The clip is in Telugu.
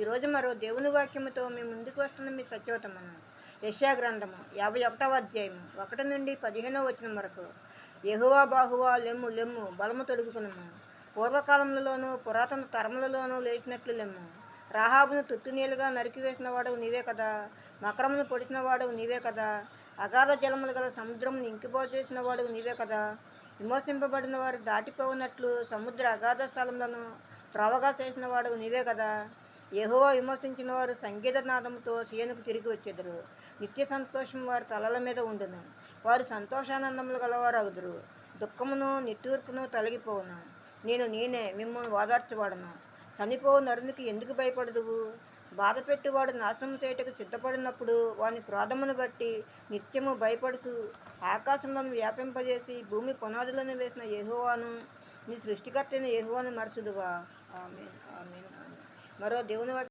ఈరోజు మరో దేవుని వాక్యముతో మీ ముందుకు వస్తున్న మీ సత్యవతమను యెషయా గ్రంథము 51వ అధ్యాయము 1 నుండి 15వ వచనం వరకు. యెహోవా బాహువా లెమ్ము లెమ్ము, బలము తొడుగుకునము. పూర్వకాలములలోనూ పురాతన తరములలోనూ లేచినట్లు లెమ్ము. రాహాబును తుత్తునీలుగా నరికివేసిన వాడవు నీవే కదా. మకరమును పొడిచిన వాడవు నీవే కదా. అగాధ జలములు గల సముద్రమును ఇంకిపోచేసిన వాడవు నీవే కదా. విమోచింపబడిన వారు దాటిపోవునట్లు సముద్ర అగాధ స్థలములను త్రోవగా చేసిన వాడవు నీవే కదా. యెహోవా విమోచించిన వారు సంగీత నాదముతో సీయోనుకు తిరిగి వచ్చెదరు. నిత్య సంతోషం వారి తలల మీద ఉండును. వారు సంతోషానందములు గలవారు అగుదురు. దుఃఖమును నిట్టూర్పును తొలగిపోవును. నేనే మిమ్మల్ని ఓదార్చబడను. చనిపోవు నరునికి ఎందుకు భయపడదువు? బాధపెట్టువాడు నాశనం చేయుటకు సిద్ధపడినప్పుడు వాని క్రోధమును బట్టి నిత్యము భయపడుచు ఆకాశములను వ్యాపింపజేసి భూమి పునాదులను వేసిన యెహోవాను, నీ సృష్టికర్త అయిన యెహోవాను మరచుదువా? ఆమేన్, ఆమేన్, ఆమేన్. మరో దేవుని